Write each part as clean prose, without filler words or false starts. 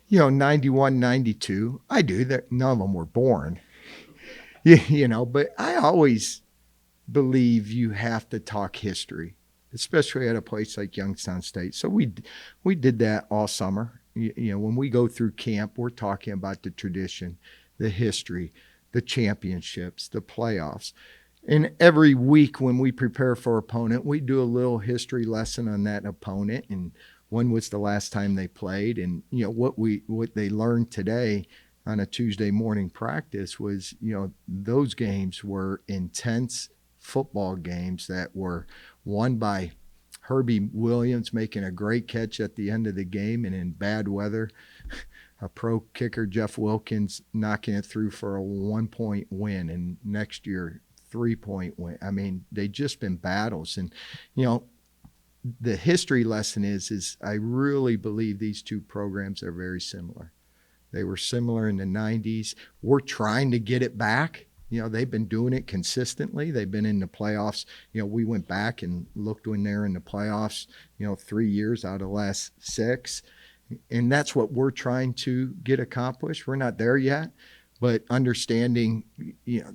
91, 92. I do. None of them were born, but I always believe you have to talk history, especially at a place like Youngstown State. So we did that all summer. When we go through camp, we're talking about the tradition, the history, the championships, the playoffs. And every week when we prepare for opponent, we do a little history lesson on that opponent and when was the last time they played. And what they learned today on a Tuesday morning practice was those games were intense football games that were won by Herbie Williams making a great catch at the end of the game, and in bad weather, a pro kicker, Jeff Wilkins, knocking it through for a 1-point win, and next year 3-point win. I mean, they've just been battles. And the history lesson is I really believe these two programs are very similar. They were similar in the 90s. We're trying to get it back. They've been doing it consistently. They've been in the playoffs. We went back and looked when they're in the playoffs, 3 years out of the last 6. And that's what we're trying to get accomplished. We're not there yet, but understanding,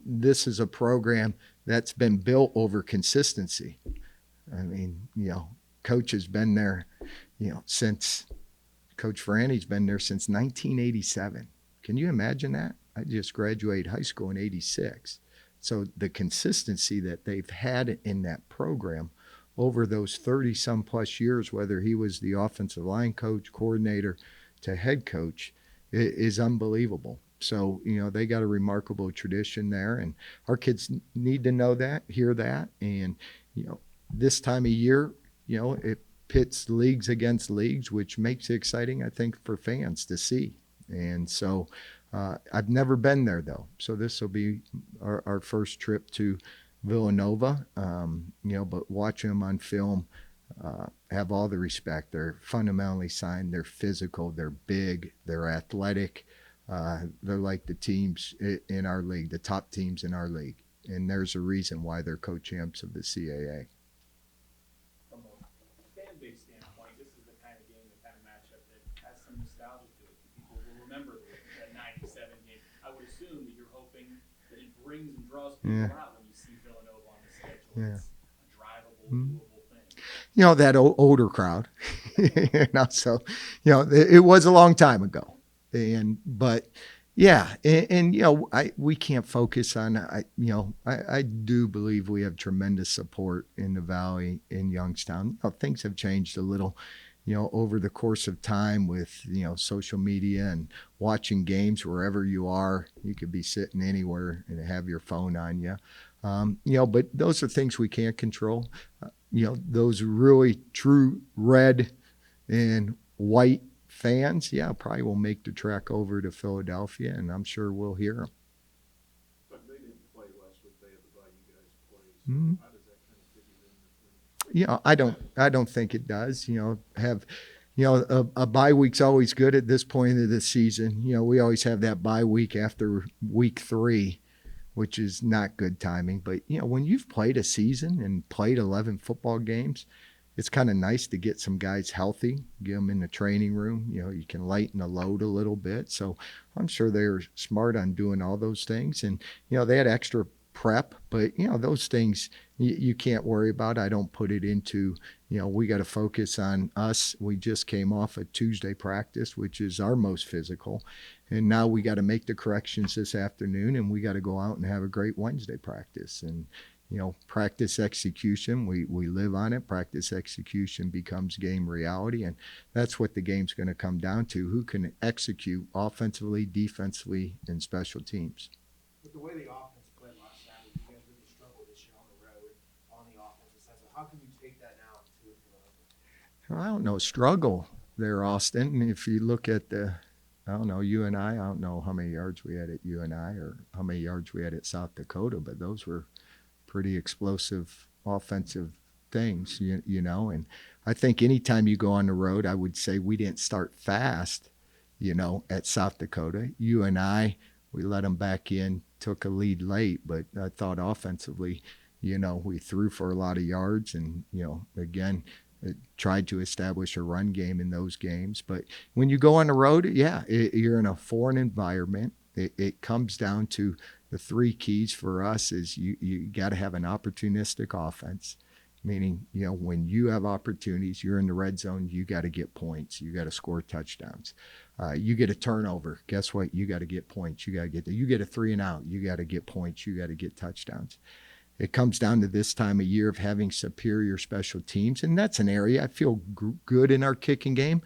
this is a program that's been built over consistency. I mean, Coach has been there, since Coach Ferranti's been there since 1987. Can you imagine that? I just graduated high school in 86. So the consistency that they've had in that program over those 30-some plus years, whether he was the offensive line coach, coordinator, to head coach, is unbelievable. So, they got a remarkable tradition there, and our kids need to know that, hear that. And, this time of year, it pits leagues against leagues, which makes it exciting, I think, for fans to see. And so I've never been there, though. So this will be our first trip to Villanova, but watching them on film, have all the respect. They're fundamentally signed. They're physical. They're big. They're athletic. They're like the teams in our league, the top teams in our league. And there's a reason why they're co-champs of the CAA. From a fan base standpoint, this is the kind of game, the kind of matchup that has some nostalgia to it. People will remember that 97 game. I would assume that you're hoping that it brings and draws people out when you see Villanova on the schedule. Yeah. It's a drivable, doable thing. That older crowd. So, it was a long time ago. But yeah, we can't focus on, I do believe we have tremendous support in the Valley, in Youngstown. Things have changed a little, over the course of time with, social media and watching games wherever you are. You could be sitting anywhere and have your phone on you. But those are things we can't control. Those really true red and white fans, probably will make the trek over to Philadelphia, and I'm sure we'll hear them. But they didn't play last week. They have the bye you guys play. So how does that kind of fit you in? I don't think it does. A bye week's always good at this point of the season. We always have that bye week after week 3, which is not good timing. But, when you've played a season and played 11 football games, it's kind of nice to get some guys healthy, get them in the training room. You can lighten the load a little bit. So I'm sure they're smart on doing all those things. And, they had extra prep, but, those things you can't worry about. I don't put it into, we got to focus on us. We just came off a Tuesday practice, which is our most physical. And now we got to make the corrections this afternoon, and we got to go out and have a great Wednesday practice. And, practice execution, we live on it. Practice execution becomes game reality, and that's what the game's going to come down to. Who can execute offensively, defensively, and special teams. With the way the offense played last Saturday, you guys really struggled this year on the road on the offensive side. So how can you take that now to I don't know, struggle there, Austin. If you look at UNI, I don't know how many yards we had at UNI or how many yards we had at South Dakota, but those were pretty explosive offensive things, and I think anytime you go on the road, I would say we didn't start fast, at South Dakota. UNI, we let them back in, took a lead late, but I thought offensively, we threw for a lot of yards, and, again, tried to establish a run game in those games. But when you go on the road, yeah, you're in a foreign environment. It comes down to the three keys for us is you got to have an opportunistic offense, meaning, when you have opportunities, you're in the red zone, you got to get points. You got to score touchdowns. You get a turnover. Guess what? You got to get points. You got to get there. You get a 3 and out. You got to get points. You got to get touchdowns. It comes down to this time of year of having superior special teams, and that's an area I feel good in our kicking game.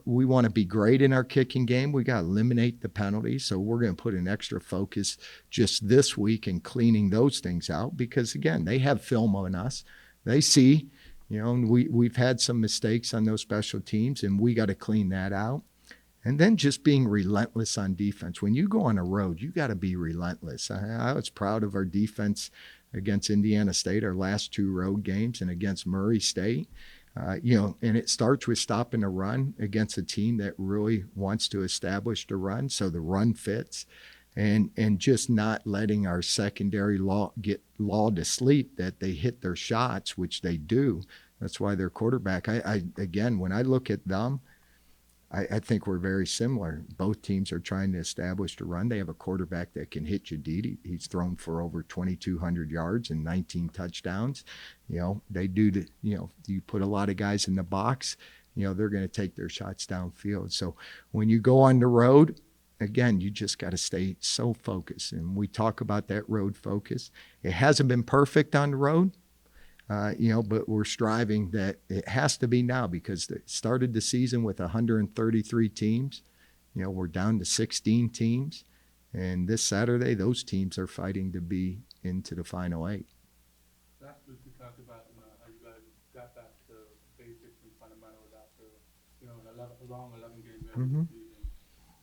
We want to be great in our kicking game. We got to eliminate the penalties, so we're going to put an extra focus just this week in cleaning those things out because, again, they have film on us. They see, and we've had some mistakes on those special teams, and we got to clean that out. And then just being relentless on defense. When you go on a road, you got to be relentless. I was proud of our defense against Indiana State, our last 2 road games, and against Murray State. And it starts with stopping the run against a team that really wants to establish the run, so the run fits, and just not letting our secondary get lulled to sleep that they hit their shots, which they do. That's why their quarterback, again, when I look at them, I think we're very similar. Both teams are trying to establish the run. They have a quarterback that can hit you deep. He's thrown for over 2,200 yards and 19 touchdowns. They do you put a lot of guys in the box, they're going to take their shots downfield. So when you go on the road, again, you just got to stay so focused. And we talk about that road focus. It hasn't been perfect on the road. But we're striving that it has to be now because they started the season with 133 teams. We're down to 16 teams. And this Saturday, those teams are fighting to be into the final 8. Last week we talked about how you guys got back to basics and fundamentals after, a long 11-game regular season.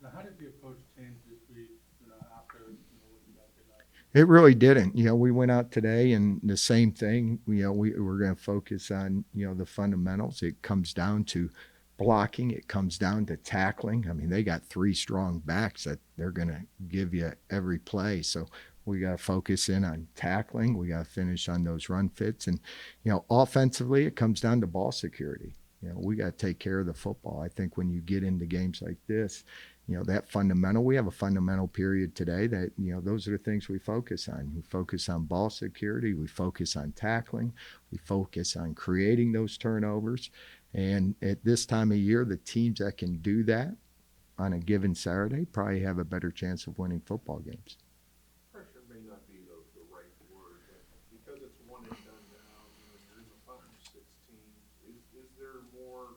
Now, how did the approach change this week, after, what you guys did last week? It really didn't. We went out today and the same thing. We're going to focus on, the fundamentals. It comes down to blocking. It comes down to tackling. I mean, they got 3 strong backs that they're going to give you every play. So we got to focus in on tackling. We got to finish on those run fits. And, offensively, it comes down to ball security. We got to take care of the football. I think when you get into games like this, that fundamental, we have a fundamental period today that, those are the things we focus on. We focus on ball security. We focus on tackling. We focus on creating those turnovers. And at this time of year, the teams that can do that on a given Saturday probably have a better chance of winning football games. Pressure may not be the right word, but because it's one and done now, you're in the final 16. Is there more,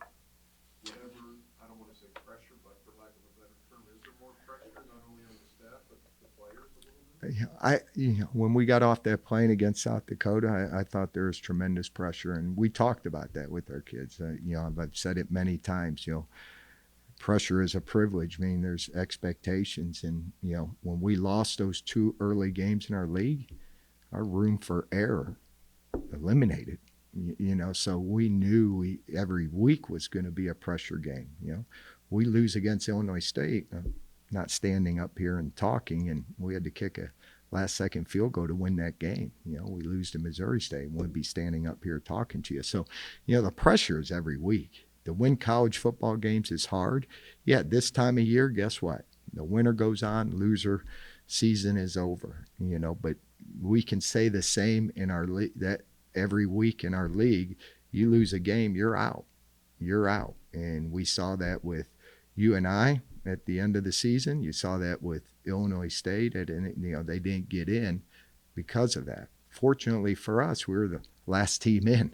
whatever, I don't want to say pressure, but for lack of a better term, is there more pressure not only on the staff but the players a little bit? When we got off that plane against South Dakota, I thought there was tremendous pressure, and we talked about that with our kids. I've said it many times. Pressure is a privilege. I mean, there's expectations, and when we lost those 2 early games in our league, our room for error eliminated. So we knew every week was going to be a pressure game. We lose against Illinois State. Not standing up here and talking, and we had to kick a last-second field goal to win that game. We lose to Missouri State, and we'd be standing up here talking to you. So, the pressure is every week. To win college football games is hard. Yeah, this time of year, guess what? The winner goes on, loser, season is over. But we can say the same in our league, that every week in our league, you lose a game, you're out. You're out. And we saw that with UNI at the end of the season. You saw that with Illinois State, and they didn't get in because of that. Fortunately for us, we were the last team in.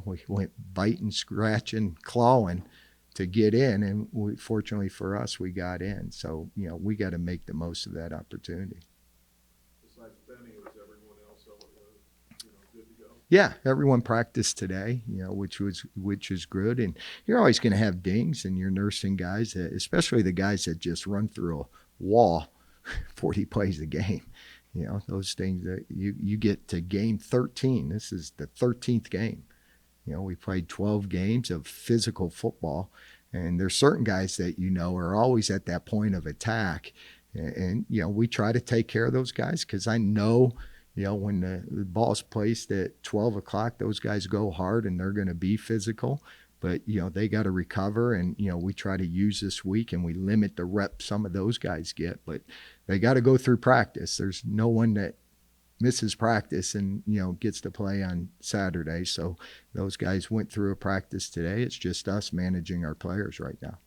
We went biting, scratching, clawing to get in, and fortunately for us, we got in. So we got to make the most of that opportunity. Besides Benny, was everyone else good to go? Yeah, everyone practiced today, which is good. And you're always going to have dings, and you're nursing guys, especially the guys that just run through a wall 40 plays a game. Those things that you get to game 13. This is the 13th game. We played 12 games of physical football, and there's certain guys that are always at that point of attack. And we try to take care of those guys because I know You know, when the ball's placed at 12 o'clock, those guys go hard and they're going to be physical. But, you know, they got to recover. And, you know, we try to use this week and we limit the reps some of those guys get. But they got to go through practice. There's no one that misses practice and, you know, gets to play on Saturday. So those guys went through a practice today. It's just us managing our players right now.